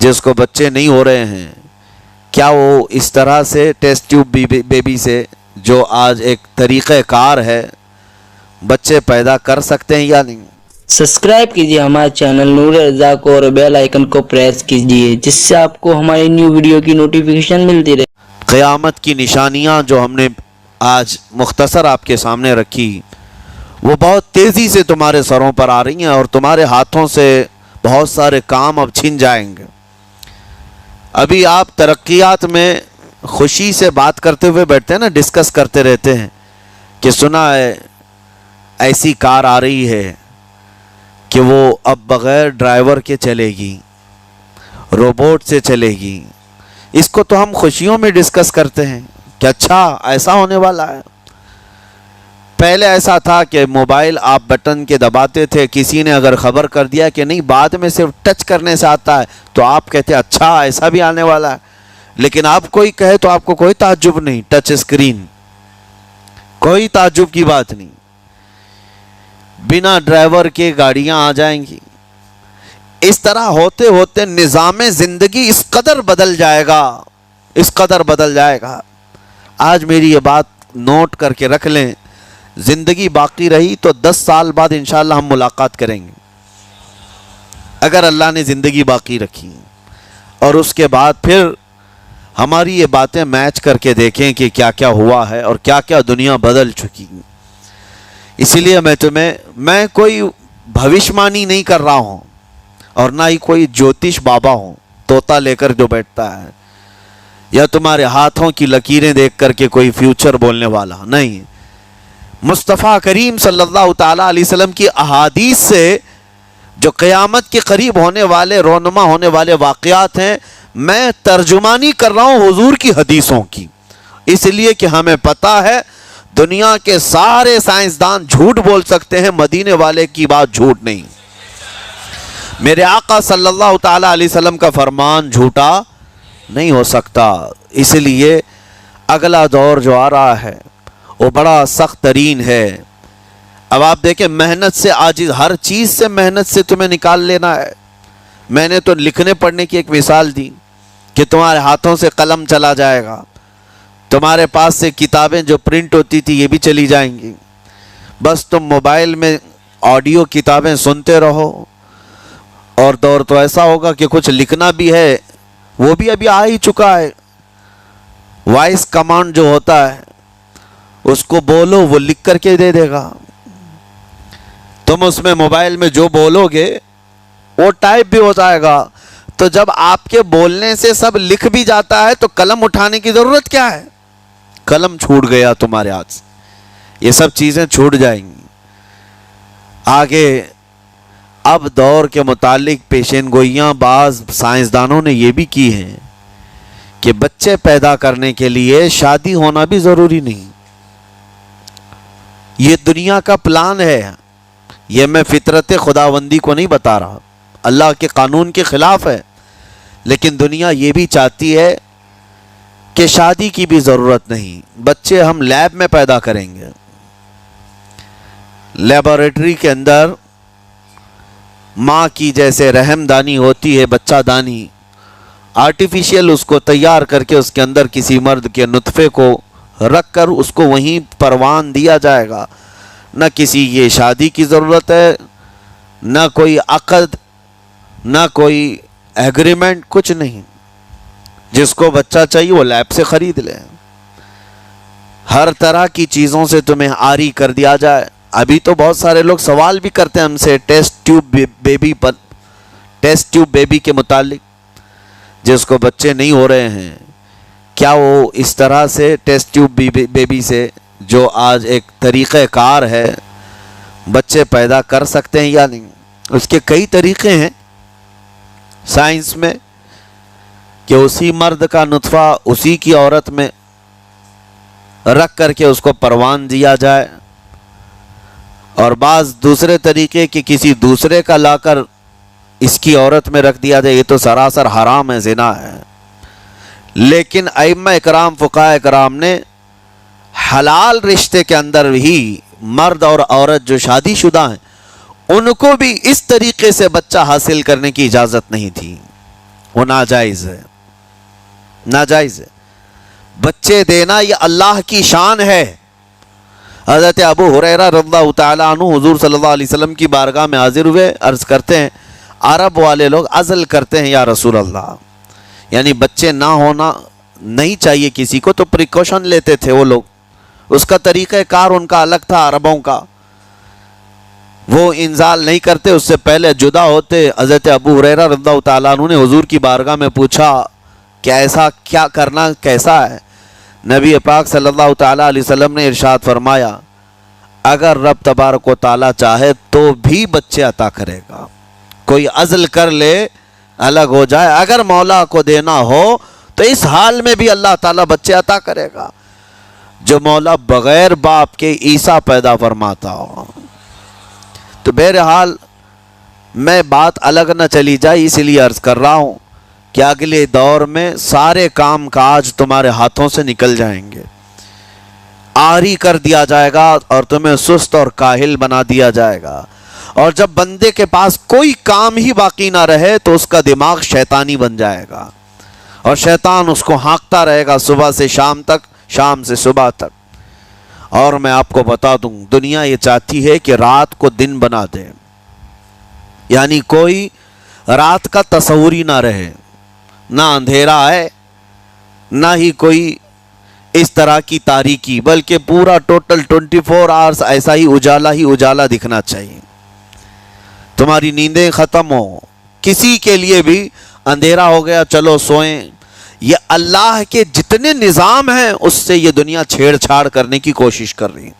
جس کو بچے نہیں ہو رہے ہیں، کیا وہ اس طرح سے ٹیسٹ ٹیوب بیبی سے جو آج ایک طریقہ کار ہے بچے پیدا کر سکتے ہیں یا نہیں؟ سبسکرائب کیجیے ہمارے چینل نور رضا کو اور بیل آئیکن کو پریس کیجیے جس سے آپ کو ہماری نیو ویڈیو کی نوٹیفیکیشن ملتی رہے۔ قیامت کی نشانیاں جو ہم نے آج مختصر آپ کے سامنے رکھی وہ بہت تیزی سے تمہارے سروں پر آ رہی ہیں اور تمہارے ہاتھوں سے بہت سارے کام اب چھن جائیں گے۔ ابھی آپ ترقیات میں خوشی سے بات کرتے ہوئے بیٹھتے ہیں نا، ڈسکس کرتے رہتے ہیں کہ سنا ہے ایسی کار آ رہی ہے کہ وہ اب بغیر ڈرائیور کے چلے گی، روبوٹ سے چلے گی۔ اس کو تو ہم خوشیوں میں ڈسکس کرتے ہیں کہ اچھا ایسا ہونے والا ہے۔ پہلے ایسا تھا کہ موبائل آپ بٹن کے دباتے تھے، کسی نے اگر خبر کر دیا کہ نہیں بعد میں صرف ٹچ کرنے سے آتا ہے تو آپ کہتے اچھا ایسا بھی آنے والا ہے۔ لیکن آپ کوئی کہے تو آپ کو کوئی تعجب نہیں، ٹچ اسکرین، کوئی تعجب کی بات نہیں، بنا ڈرائیور کے گاڑیاں آ جائیں گی۔ اس طرح ہوتے ہوتے نظام زندگی اس قدر بدل جائے گا، اس قدر بدل جائے گا۔ آج میری یہ بات نوٹ کر کے رکھ لیں، زندگی باقی رہی تو 10 سال بعد انشاءاللہ ہم ملاقات کریں گے اگر اللہ نے زندگی باقی رکھی، اور اس کے بعد پھر ہماری یہ باتیں میچ کر کے دیکھیں کہ کیا کیا ہوا ہے اور کیا کیا دنیا بدل چکی۔ اسی لیے میں کوئی بھوشمانی نہیں کر رہا ہوں اور نہ ہی کوئی جوتش بابا ہوں طوطا لے کر جو بیٹھتا ہے، یا تمہارے ہاتھوں کی لکیریں دیکھ کر کے کوئی فیوچر بولنے والا نہیں۔ مصطفیٰ کریم صلی اللہ تعالیٰ علیہ وسلم کی احادیث سے جو قیامت کے قریب ہونے والے رونما ہونے والے واقعات ہیں، میں ترجمانی کر رہا ہوں حضور کی حدیثوں کی، اس لیے کہ ہمیں پتہ ہے دنیا کے سارے سائنسدان جھوٹ بول سکتے ہیں، مدینے والے کی بات جھوٹ نہیں۔ میرے آقا صلی اللہ تعالیٰ علیہ وسلم کا فرمان جھوٹا نہیں ہو سکتا۔ اس لیے اگلا دور جو آ رہا ہے وہ بڑا سخت ترین ہے۔ اب آپ دیکھیں، محنت سے عاجز، ہر چیز سے محنت سے تمہیں نکال لینا ہے۔ میں نے تو لکھنے پڑھنے کی ایک مثال دی کہ تمہارے ہاتھوں سے قلم چلا جائے گا، تمہارے پاس سے کتابیں جو پرنٹ ہوتی تھی یہ بھی چلی جائیں گی، بس تم موبائل میں آڈیو کتابیں سنتے رہو۔ اور دور تو ایسا ہوگا کہ کچھ لکھنا بھی ہے، وہ بھی ابھی آ ہی چکا ہے، وائس کمانڈ جو ہوتا ہے اس کو بولو وہ لکھ کر کے دے دے گا۔ تم اس میں موبائل میں جو بولو گے وہ ٹائپ بھی ہو جائے گا۔ تو جب آپ کے بولنے سے سب لکھ بھی جاتا ہے تو قلم اٹھانے کی ضرورت کیا ہے؟ قلم چھوٹ گیا تمہارے ہاتھ سے، یہ سب چیزیں چھوٹ جائیں گی۔ آگے اب دور کے متعلق پیشین گوئیاں بعض سائنسدانوں نے یہ بھی کی ہیں کہ بچے پیدا کرنے کے لیے شادی ہونا بھی ضروری نہیں۔ یہ دنیا کا پلان ہے، یہ میں فطرت خداوندی کو نہیں بتا رہا، اللہ کے قانون کے خلاف ہے، لیکن دنیا یہ بھی چاہتی ہے کہ شادی کی بھی ضرورت نہیں، بچے ہم لیب میں پیدا کریں گے، لیبارٹری کے اندر ماں کی جیسے رحم دانی ہوتی ہے، بچہ دانی، آرٹیفیشیل اس کو تیار کر کے اس کے اندر کسی مرد کے نطفے کو رکھ کر اس کو وہیں پروان دیا جائے گا۔ نہ کسی یہ شادی کی ضرورت ہے، نہ کوئی عقد، نہ کوئی ایگریمنٹ، کچھ نہیں۔ جس کو بچہ چاہیے وہ لیب سے خرید لے، ہر طرح کی چیزوں سے تمہیں آری کر دیا جائے۔ ابھی تو بہت سارے لوگ سوال بھی کرتے ہیں ہم سے ٹیسٹ ٹیوب بیبی کے متعلق، جس کو بچے نہیں ہو رہے ہیں، کیا وہ اس طرح سے ٹیسٹ ٹیوب بیبی سے جو آج ایک طریقہ کار ہے بچے پیدا کر سکتے ہیں یا نہیں؟ اس کے کئی طریقے ہیں سائنس میں کہ اسی مرد کا نطفہ اسی کی عورت میں رکھ کر کے اس کو پروان دیا جائے، اور بعض دوسرے طریقے کہ کسی دوسرے کا لا کر اس کی عورت میں رکھ دیا جائے۔ یہ تو سراسر حرام ہے، زنا ہے۔ لیکن ائمہ اکرام، فقہاء اکرام نے حلال رشتے کے اندر ہی مرد اور عورت جو شادی شدہ ہیں ان کو بھی اس طریقے سے بچہ حاصل کرنے کی اجازت نہیں تھی، وہ ناجائز ہے، ناجائز ہے۔ بچے دینا یہ اللہ کی شان ہے۔ حضرت ابو ہریرہ رضی اللہ تعالیٰ عنہ حضور صلی اللہ علیہ وسلم کی بارگاہ میں حاضر ہوئے، عرض کرتے ہیں عرب والے لوگ عزل کرتے ہیں یا رسول اللہ، یعنی بچے نہ ہونا نہیں چاہیے کسی کو، تو پریکاشن لیتے تھے وہ لوگ، اس کا طریقہ کار ان کا الگ تھا عربوں کا، وہ انزال نہیں کرتے، اس سے پہلے جدا ہوتے۔ حضرت ابو ہریرہ رضی اللہ تعالیٰ عنہ نے حضور کی بارگاہ میں پوچھا کہ ایسا کیا کرنا کیسا ہے؟ نبی پاک صلی اللہ تعالیٰ علیہ وسلم نے ارشاد فرمایا اگر رب تبارک و تعالیٰ چاہے تو بھی بچے عطا کرے گا، کوئی عزل کر لے الگ ہو جائے، اگر مولا کو دینا ہو تو اس حال میں بھی اللہ تعالیٰ بچے عطا کرے گا، جو مولا بغیر باپ کے عیسیٰ پیدا فرماتا ہو۔ تو بہرحال میں بات الگ نہ چلی جائے اس لیے عرض کر رہا ہوں کہ اگلے دور میں سارے کام کاج تمہارے ہاتھوں سے نکل جائیں گے، عاری کر دیا جائے گا اور تمہیں سست اور کاہل بنا دیا جائے گا، اور جب بندے کے پاس کوئی کام ہی باقی نہ رہے تو اس کا دماغ شیطانی بن جائے گا، اور شیطان اس کو ہانکتا رہے گا صبح سے شام تک، شام سے صبح تک۔ اور میں آپ کو بتا دوں دنیا یہ چاہتی ہے کہ رات کو دن بنا دے، یعنی کوئی رات کا تصور ہی نہ رہے، نہ اندھیرا ہے نہ ہی کوئی اس طرح کی تاریکی، بلکہ پورا ٹوٹل 24 آورز ایسا ہی اجالا دکھنا چاہیے، تمہاری نیندیں ختم ہو، کسی کے لیے بھی اندھیرا ہو گیا چلو سوئیں۔ یہ اللہ کے جتنے نظام ہیں اس سے یہ دنیا چھیڑ چھاڑ کرنے کی کوشش کر رہی ہے۔